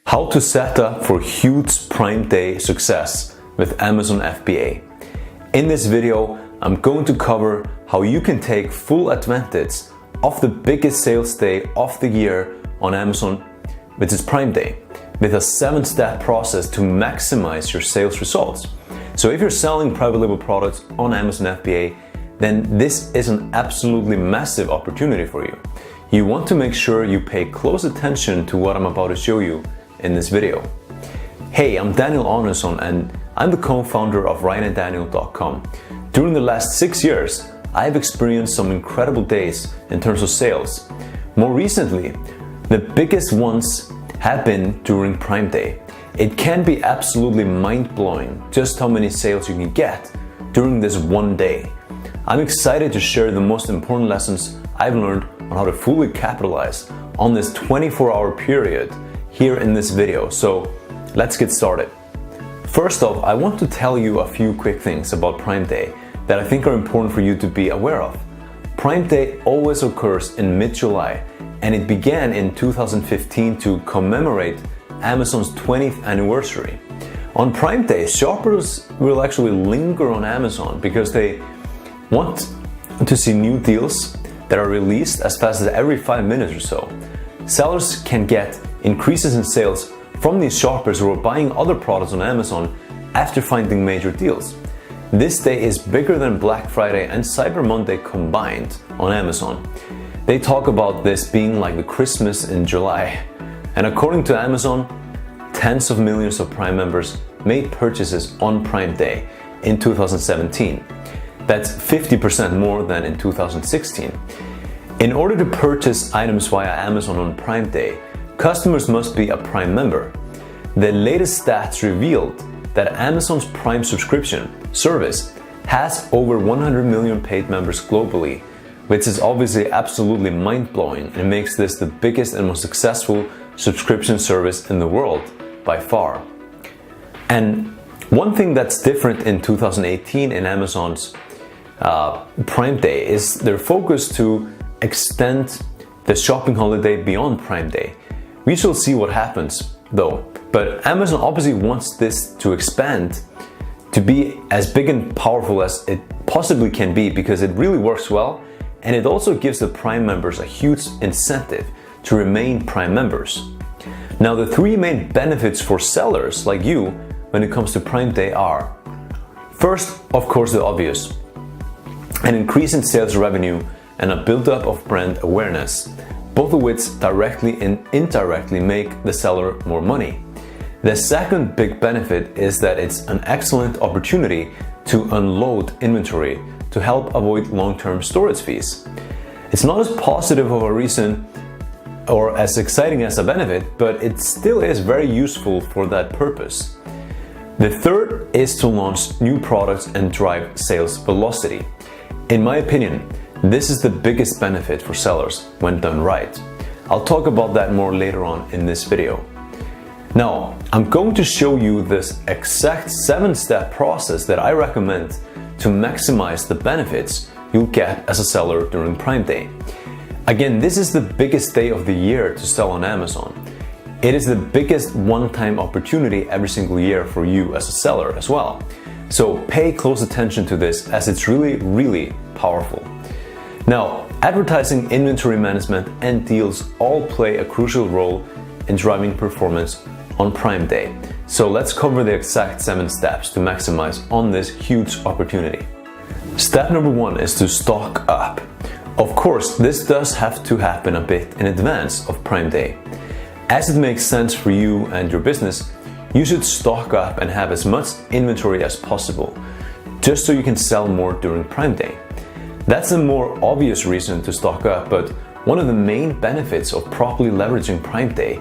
How to set up for huge Prime Day success with Amazon FBA. In this video, I'm going to cover how you can take full advantage of the biggest sales day of the year on Amazon, which is Prime Day, with a 7-step process to maximize your sales results. So if you're selling private label products on Amazon FBA, then this is an absolutely massive opportunity for you. You want to make sure you pay close attention to what I'm about to show you in this video. Hey, I'm Daniel Audunsson and I'm the co-founder of writeanddaniel.com. During the last 6 years, I've experienced some incredible days in terms of sales. More recently, the biggest ones have been during Prime Day. It can be absolutely mind-blowing just how many sales you can get during this one day. I'm excited to share the most important lessons I've learned on how to fully capitalize on this 24-hour period here in this video. So let's get started. First off, I want to tell you a few quick things about Prime Day that I think are important for you to be aware of. Prime Day always occurs in mid-July, and it began in 2015 to commemorate Amazon's 20th anniversary. On Prime Day, shoppers will actually linger on Amazon because they want to see new deals that are released as fast as every 5 minutes or so. Sellers can get increases in sales from these shoppers who are buying other products on Amazon after finding major deals. This day is bigger than Black Friday and Cyber Monday combined on Amazon. They talk about this being like the Christmas in July. And according to Amazon, tens of millions of Prime members made purchases on Prime Day in 2017. That's 50% more than in 2016. In order to purchase items via Amazon on Prime Day, customers must be a Prime member. The latest stats revealed that Amazon's Prime subscription service has over 100 million paid members globally, which is obviously absolutely mind-blowing and makes this the biggest and most successful subscription service in the world by far. And one thing that's different in 2018 in Amazon's Prime Day is their focus to extend the shopping holiday beyond Prime Day. We shall see what happens though, but Amazon obviously wants this to expand to be as big and powerful as it possibly can be because it really works well, and it also gives the Prime members a huge incentive to remain Prime members. Now, the 3 main benefits for sellers like you when it comes to Prime Day are: first, of course, the obvious, an increase in sales revenue and a buildup of brand awareness, both of which directly and indirectly make the seller more money. The second big benefit is that it's an excellent opportunity to unload inventory to help avoid long-term storage fees. It's not as positive of a reason or as exciting as a benefit, but it still is very useful for that purpose. The third is to launch new products and drive sales velocity. In my opinion, this is the biggest benefit for sellers when done right. I'll talk about that more later on in this video. Now, I'm going to show you this exact 7-step process that I recommend to maximize the benefits you'll get as a seller during Prime Day. Again, this is the biggest day of the year to sell on Amazon. It is the biggest one-time opportunity every single year for you as a seller as well. So pay close attention to this as it's really, really powerful. Now, advertising, inventory management, and deals all play a crucial role in driving performance on Prime Day. So let's cover the exact 7 steps to maximize on this huge opportunity. Step number 1 is to stock up. Of course, this does have to happen a bit in advance of Prime Day. As it makes sense for you and your business, you should stock up and have as much inventory as possible, just so you can sell more during Prime Day. That's a more obvious reason to stock up, but one of the main benefits of properly leveraging Prime Day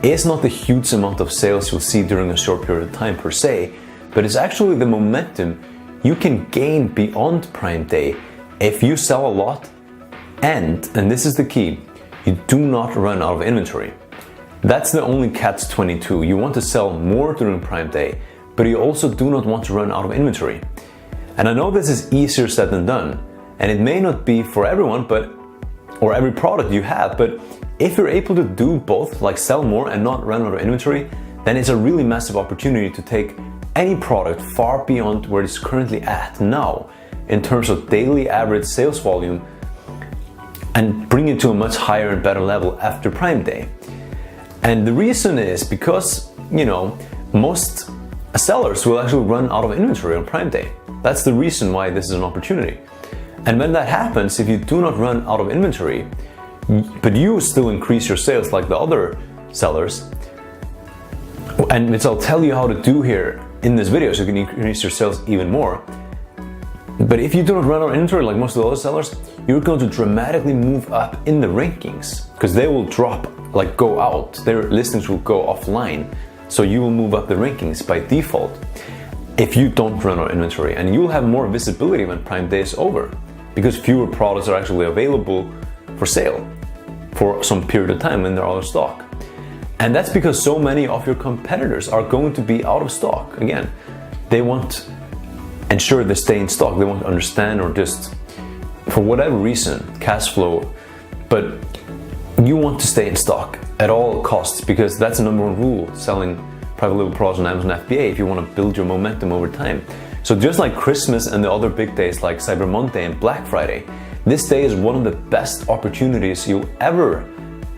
is not the huge amount of sales you'll see during a short period of time per se, but it's actually the momentum you can gain beyond Prime Day if you sell a lot and this is the key, you do not run out of inventory. That's the only catch-22. You want to sell more during Prime Day, but you also do not want to run out of inventory. And I know this is easier said than done, and it may not be for everyone, or every product you have, but if you're able to do both, like sell more and not run out of inventory, then it's a really massive opportunity to take any product far beyond where it's currently at now in terms of daily average sales volume and bring it to a much higher and better level after Prime Day. And the reason is because, most sellers will actually run out of inventory on Prime Day. That's the reason why this is an opportunity. And when that happens, if you do not run out of inventory, but you still increase your sales like the other sellers, and which I'll tell you how to do here in this video so you can increase your sales even more. But if you do not run out of inventory like most of the other sellers, you're going to dramatically move up in the rankings because they will drop, go out. Their listings will go offline. So you will move up the rankings by default if you don't run out of inventory, and you'll have more visibility when Prime Day is over because fewer products are actually available for sale for some period of time when they're out of stock. And that's because so many of your competitors are going to be out of stock. Again, they want ensure they stay in stock. They want to understand, or just for whatever reason, cash flow, but you want to stay in stock at all costs because that's the number one rule selling private label products on Amazon FBA if you want to build your momentum over time. So just like Christmas and the other big days like Cyber Monday and Black Friday, this day is one of the best opportunities you'll ever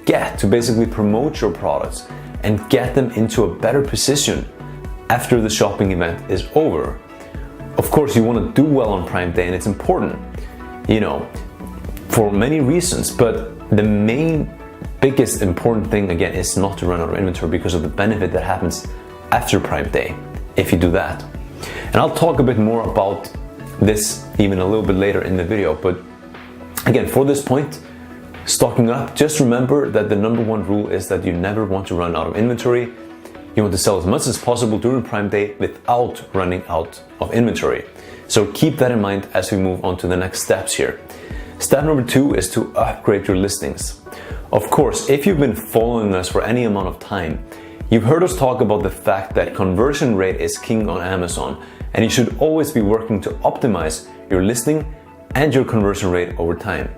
get to basically promote your products and get them into a better position after the shopping event is over. Of course, you want to do well on Prime Day, and it's important, for many reasons, but the biggest important thing, again, is not to run out of inventory because of the benefit that happens after Prime Day if you do that. And I'll talk a bit more about this even a little bit later in the video, but again, for this point, stocking up, just remember that the number one rule is that you never want to run out of inventory. You want to sell as much as possible during Prime Day without running out of inventory. So keep that in mind as we move on to the next steps here. Step number 2 is to upgrade your listings. Of course, if you've been following us for any amount of time, you've heard us talk about the fact that conversion rate is king on Amazon, and you should always be working to optimize your listing and your conversion rate over time.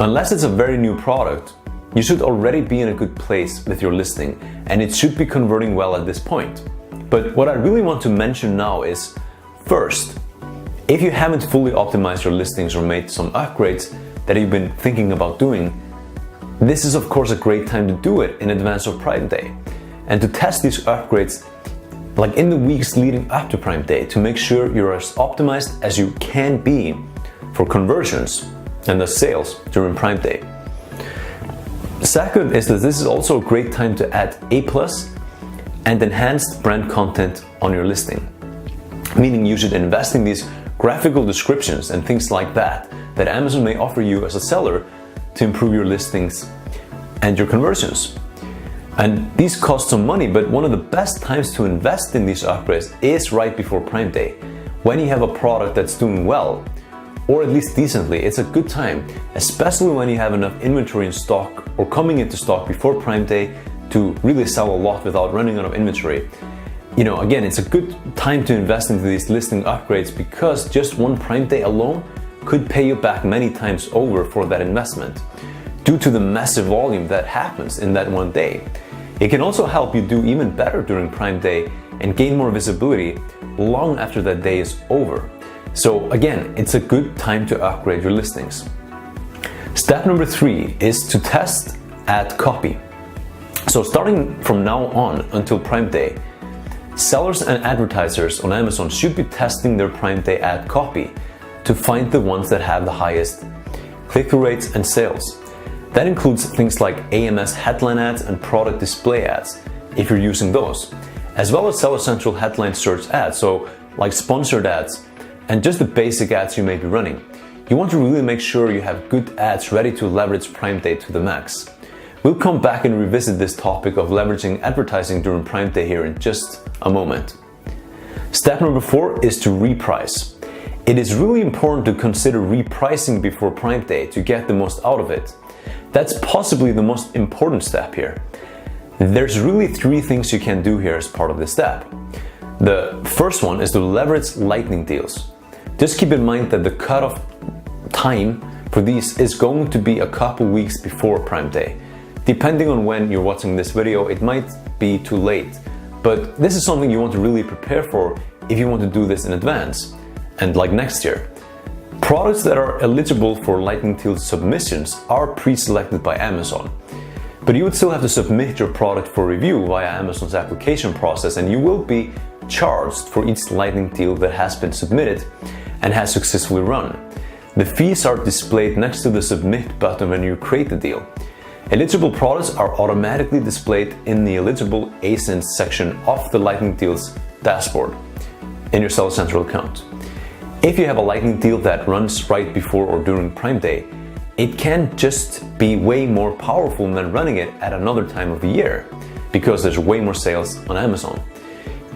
Unless it's a very new product, you should already be in a good place with your listing, and it should be converting well at this point. But what I really want to mention now is, first, if you haven't fully optimized your listings or made some upgrades that you've been thinking about doing, this is of course a great time to do it in advance of Prime Day and to test these upgrades in the weeks leading up to Prime Day to make sure you're as optimized as you can be for conversions and the sales during Prime Day. Second is that this is also a great time to add A+ and enhanced brand content on your listing. Meaning you should invest in these graphical descriptions and things like that Amazon may offer you as a seller to improve your listings and your conversions. And these cost some money, but one of the best times to invest in these upgrades is right before Prime Day. When you have a product that's doing well, or at least decently, it's a good time, especially when you have enough inventory in stock or coming into stock before Prime Day to really sell a lot without running out of inventory. Again, it's a good time to invest into these listing upgrades because just one Prime Day alone could pay you back many times over for that investment due to the massive volume that happens in that one day. It can also help you do even better during Prime Day and gain more visibility long after that day is over. So again, it's a good time to upgrade your listings. Step number 3 is to test ad copy. So starting from now on until Prime Day, sellers and advertisers on Amazon should be testing their Prime Day ad copy to find the ones that have the highest click-through rates and sales. That includes things like AMS headline ads and product display ads, if you're using those, as well as Seller Central headline search ads, so like sponsored ads, and just the basic ads you may be running. You want to really make sure you have good ads ready to leverage Prime Day to the max. We'll come back and revisit this topic of leveraging advertising during Prime Day here in just a moment. Step number 4 is to reprice. It is really important to consider repricing before Prime Day to get the most out of it. That's possibly the most important step here. There's really 3 things you can do here as part of this step. The first one is to leverage lightning deals. Just keep in mind that the cutoff time for these is going to be a couple weeks before Prime Day. Depending on when you're watching this video, it might be too late. But this is something you want to really prepare for if you want to do this in advance, and like next year. Products that are eligible for Lightning Deal submissions are pre-selected by Amazon. But you would still have to submit your product for review via Amazon's application process, and you will be charged for each Lightning Deal that has been submitted and has successfully run. The fees are displayed next to the submit button when you create the deal. Eligible products are automatically displayed in the eligible ASINs section of the Lightning Deals dashboard in your Seller Central account. If you have a Lightning Deal that runs right before or during Prime Day, it can just be way more powerful than running it at another time of the year because there's way more sales on Amazon.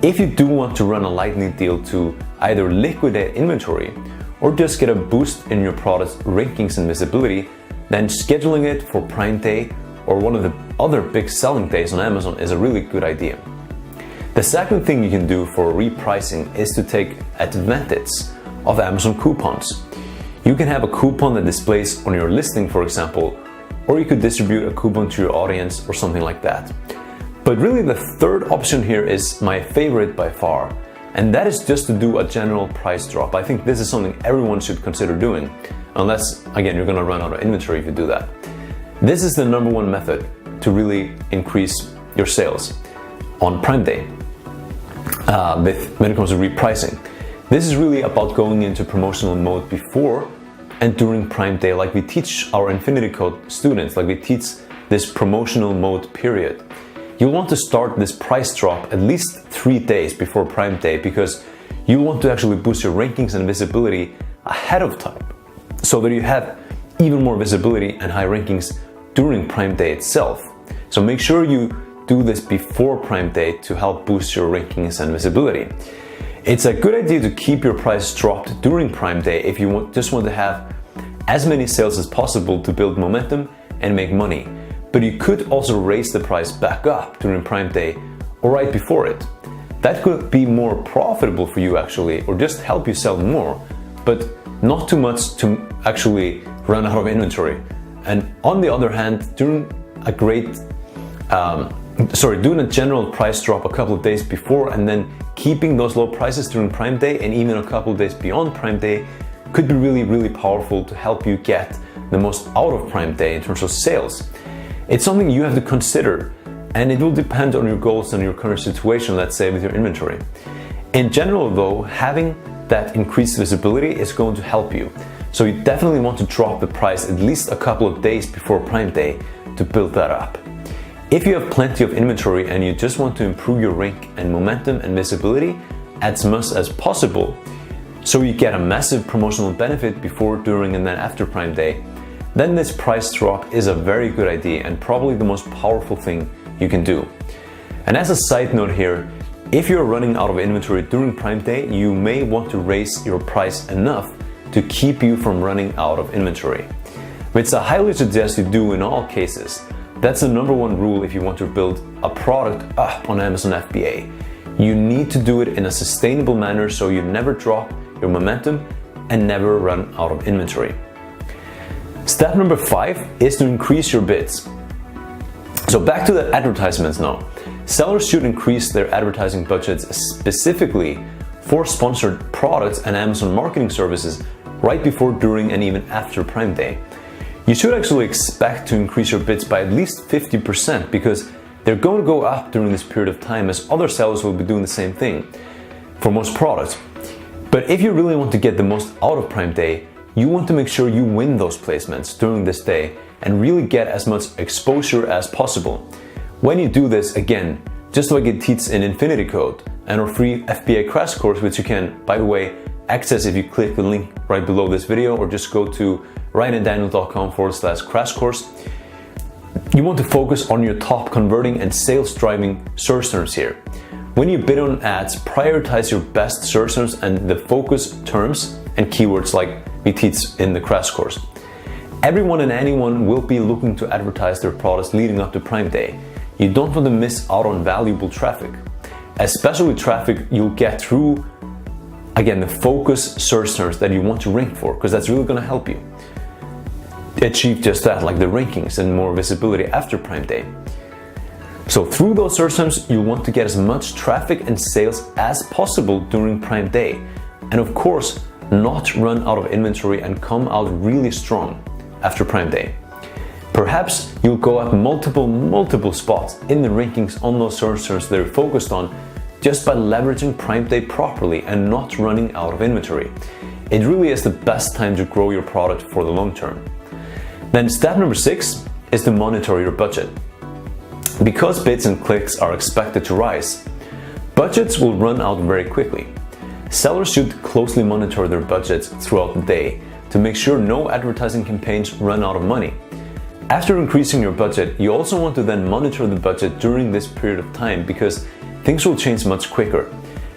If you do want to run a Lightning Deal to either liquidate inventory or just get a boost in your product's rankings and visibility, then scheduling it for Prime Day or one of the other big selling days on Amazon is a really good idea. The second thing you can do for repricing is to take advantage of Amazon coupons. You can have a coupon that displays on your listing, for example, or you could distribute a coupon to your audience or something like that. But really the third option here is my favorite by far, and that is just to do a general price drop. I think this is something everyone should consider doing, unless, again, you're gonna run out of inventory if you do that. This is the number one method to really increase your sales on Prime Day when it comes to repricing. This is really about going into promotional mode before and during Prime Day, like we teach our Infinity Code students, like we teach this promotional mode period. You'll want to start this price drop at least 3 days before Prime Day because you want to actually boost your rankings and visibility ahead of time so that you have even more visibility and high rankings during Prime Day itself. So make sure you do this before Prime Day to help boost your rankings and visibility. It's a good idea to keep your price dropped during Prime Day if you just want to have as many sales as possible to build momentum and make money. But you could also raise the price back up during Prime Day or right before it. That could be more profitable for you actually, or just help you sell more, but not too much to actually run out of inventory. And on the other hand, doing a general price drop a couple of days before and then keeping those low prices during Prime Day and even a couple of days beyond Prime Day could be really, really powerful to help you get the most out of Prime Day in terms of sales. It's something you have to consider, and it will depend on your goals and your current situation, let's say with your inventory. In general though, having that increased visibility is going to help you. So you definitely want to drop the price at least a couple of days before Prime Day to build that up. If you have plenty of inventory and you just want to improve your rank and momentum and visibility as much as possible, so you get a massive promotional benefit before, during, and then after Prime Day, then this price drop is a very good idea and probably the most powerful thing you can do. And as a side note here, if you're running out of inventory during Prime Day, you may want to raise your price enough to keep you from running out of inventory, which I highly suggest you do in all cases. That's the number one rule if you want to build a product up on Amazon FBA. You need to do it in a sustainable manner so you never drop your momentum and never run out of inventory. Step number 5 is to increase your bids. So back to the advertisements now. Sellers should increase their advertising budgets specifically for sponsored products and Amazon marketing services right before, during, and even after Prime Day. You should actually expect to increase your bids by at least 50% because they're going to go up during this period of time as other sellers will be doing the same thing for most products. But if you really want to get the most out of Prime Day, you want to make sure you win those placements during this day and really get as much exposure as possible. When you do this, again, just like it teaches in Infinity Code and our free FBA crash course, which you can, by the way, access if you click the link right below this video or just go to ryananddaniel.com/crash course. You want to focus on your top converting and sales driving search terms here. When you bid on ads, prioritize your best search terms and the focus terms and keywords like we teach in the crash course. Everyone and anyone will be looking to advertise their products leading up to Prime Day. You don't want to miss out on valuable traffic, especially traffic you'll get through, again, the focus search terms that you want to rank for, because that's really going to help you. achieve just that, like the rankings and more visibility after Prime Day. So through those search terms, you want to get as much traffic and sales as possible during Prime Day. And of course, not run out of inventory and come out really strong after Prime Day. Perhaps you'll go up multiple spots in the rankings on those search terms they're focused on just by leveraging Prime Day properly and not running out of inventory. It really is the best time to grow your product for the long term. Then step number 6 is to monitor your budget. Because bids and clicks are expected to rise, budgets will run out very quickly. Sellers should closely monitor their budgets throughout the day to make sure no advertising campaigns run out of money. After increasing your budget, you also want to then monitor the budget during this period of time because things will change much quicker.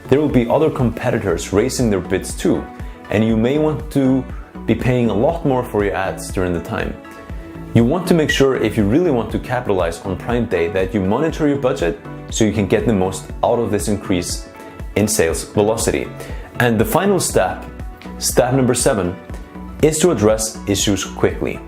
There will be other competitors raising their bids too, and you may want to be paying a lot more for your ads during the time. You want to make sure, if you really want to capitalize on Prime Day, that you monitor your budget so you can get the most out of this increase in sales velocity. And the final step number 7, is to address issues quickly.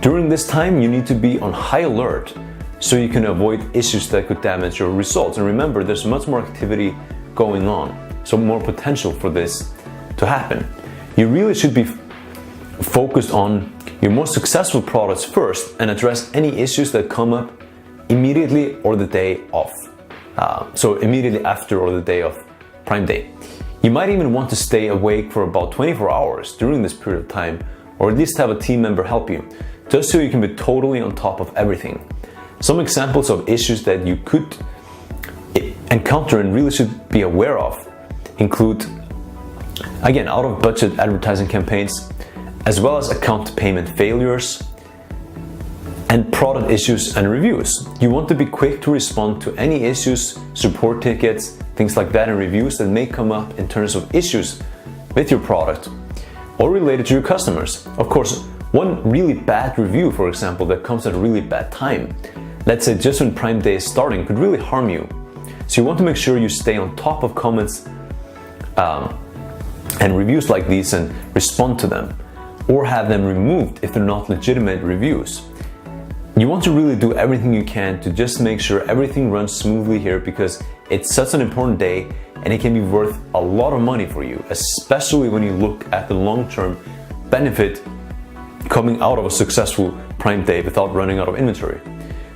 During this time, you need to be on high alert so you can avoid issues that could damage your results. And remember, there's much more activity going on, so more potential for this to happen. You really should be focused on your most successful products first and address any issues that come up immediately or the day of. So immediately after or the day of Prime Day. You might even want to stay awake for about 24 hours during this period of time, or at least have a team member help you, just so you can be totally on top of everything. Some examples of issues that you could encounter and really should be aware of include, again, out of budget advertising campaigns, as well as account payment failures and product issues and reviews. You want to be quick to respond to any issues, support tickets, things like that, and reviews that may come up in terms of issues with your product or related to your customers. Of course, one really bad review, for example, that comes at a really bad time, let's say just when Prime Day is starting, could really harm you. So you want to make sure you stay on top of comments and reviews like these and respond to them, or have them removed if they're not legitimate reviews. You want to really do everything you can to just make sure everything runs smoothly here, because it's such an important day and it can be worth a lot of money for you, especially when you look at the long-term benefit coming out of a successful Prime Day without running out of inventory.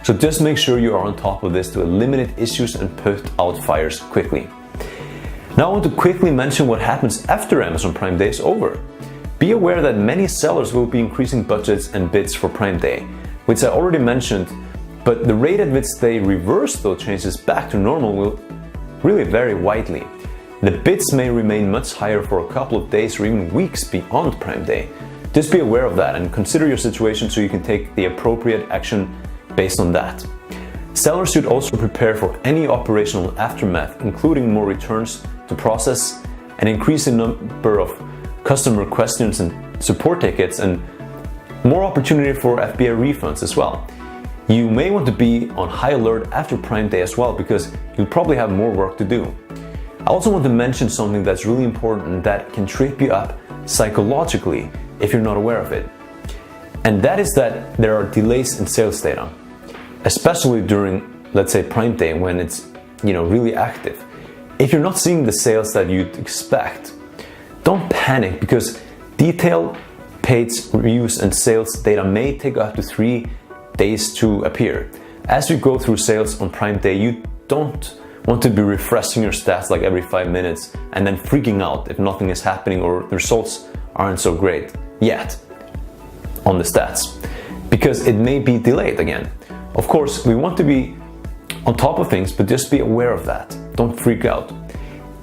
So just make sure you are on top of this to eliminate issues and put out fires quickly. Now I want to quickly mention what happens after Amazon Prime Day is over. Be aware that many sellers will be increasing budgets and bids for Prime Day, which I already mentioned, but the rate at which they reverse those changes back to normal will really vary widely. The bids may remain much higher for a couple of days or even weeks beyond Prime Day. Just be aware of that and consider your situation so you can take the appropriate action based on that. Sellers should also prepare for any operational aftermath, including more returns to process, an increasing number of customer questions and support tickets, and more opportunity for FBA refunds as well. You may want to be on high alert after Prime Day as well, because you'll probably have more work to do. I also want to mention something that's really important that can trip you up psychologically if you're not aware of it. And that is that there are delays in sales data, especially during, let's say, Prime Day, when it's really active. If you're not seeing the sales that you'd expect, don't panic, because detailed paid reviews and sales data may take up to 3 days to appear. As you go through sales on Prime Day, you don't want to be refreshing your stats like every 5 minutes and then freaking out if nothing is happening or the results aren't so great yet on the stats, because it may be delayed again. Of course, we want to be on top of things, but just be aware of that. Don't freak out.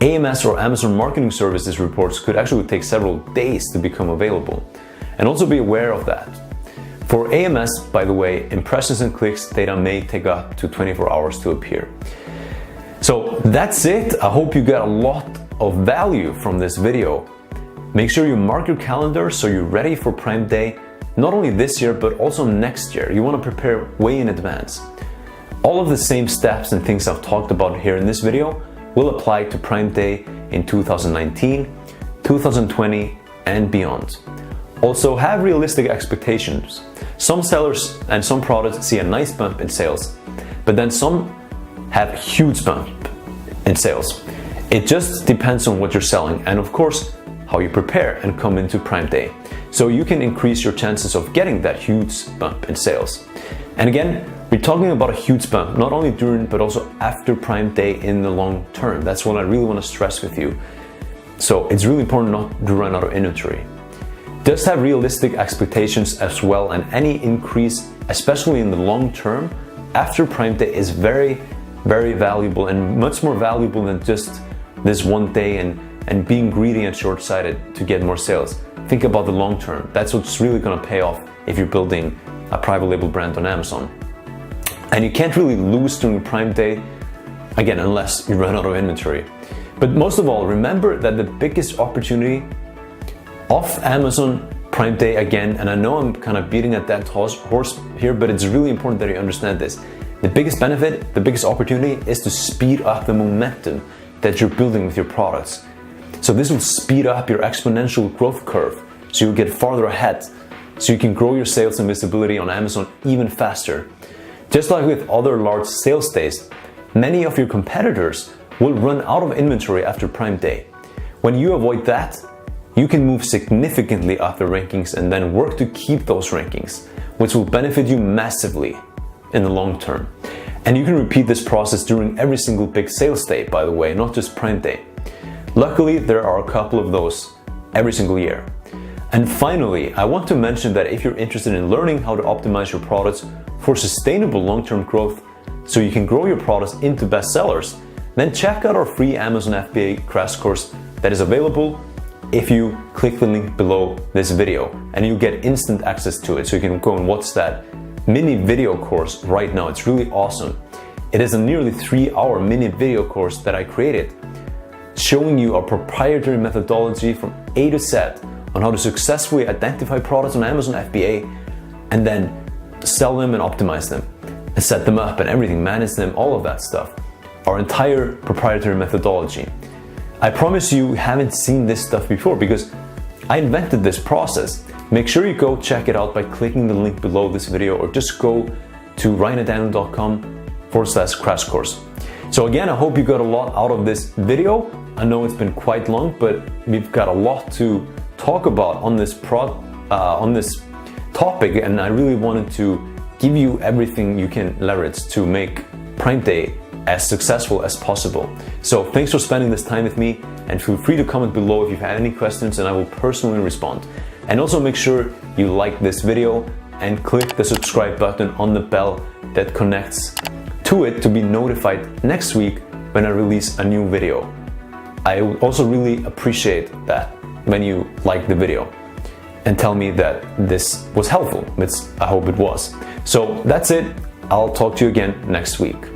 AMS or Amazon Marketing Services reports could actually take several days to become available. And also be aware of that. For AMS, by the way, impressions and clicks data may take up to 24 hours to appear. So that's it. I hope you got a lot of value from this video. Make sure you mark your calendar so you're ready for Prime Day, not only this year, but also next year. You want to prepare way in advance. All of the same steps and things I've talked about here in this video will apply to Prime Day in 2019, 2020, and beyond. Also, have realistic expectations. Some sellers and some products see a nice bump in sales, but then some have a huge bump in sales. It just depends on what you're selling and of course how you prepare and come into Prime Day. So you can increase your chances of getting that huge bump in sales. And again, we're talking about a huge bump, not only during but also after Prime Day in the long term. That's what I really want to stress with you. So it's really important not to run out of inventory. Just have realistic expectations as well, and any increase, especially in the long term, after Prime Day is very, very valuable and much more valuable than just this one day and being greedy and short-sighted to get more sales. Think about the long term. That's what's really going to pay off if you're building a private label brand on Amazon. And you can't really lose during Prime Day, again, unless you run out of inventory. But most of all, remember that the biggest opportunity of Amazon Prime Day, again, and I know I'm kind of beating at that horse here, but it's really important that you understand this. The biggest benefit, the biggest opportunity is to speed up the momentum that you're building with your products. So this will speed up your exponential growth curve, so you'll get farther ahead, so you can grow your sales and visibility on Amazon even faster. Just like with other large sales days, many of your competitors will run out of inventory after Prime Day. When you avoid that, you can move significantly up the rankings and then work to keep those rankings, which will benefit you massively in the long term. And you can repeat this process during every single big sales day, by the way, not just Prime Day. Luckily, there are a couple of those every single year. And finally, I want to mention that if you're interested in learning how to optimize your products for sustainable long-term growth so you can grow your products into bestsellers, then check out our free Amazon FBA crash course that is available if you click the link below this video, and you get instant access to it, so you can go and watch that mini video course right now. It's really awesome. It is a nearly 3-hour mini video course that I created, showing you our proprietary methodology from A to Z on how to successfully identify products on Amazon FBA and then sell them and optimize them and set them up and everything, manage them, all of that stuff. Our entire proprietary methodology. I promise you haven't seen this stuff before because I invented this process. Make sure you go check it out by clicking the link below this video, or just go to ryanandaniel.com/crash course. So again, I hope you got a lot out of this video. I know it's been quite long, but we've got a lot to talk about on this topic, and I really wanted to give you everything you can leverage to make Prime Day as successful as possible. So thanks for spending this time with me, and feel free to comment below if you have any questions and I will personally respond. And also make sure you like this video and click the subscribe button on the bell that connects to it to be notified next week when I release a new video. I would also really appreciate that when you like the video and tell me that this was helpful, which I hope it was. So that's it. I'll talk to you again next week.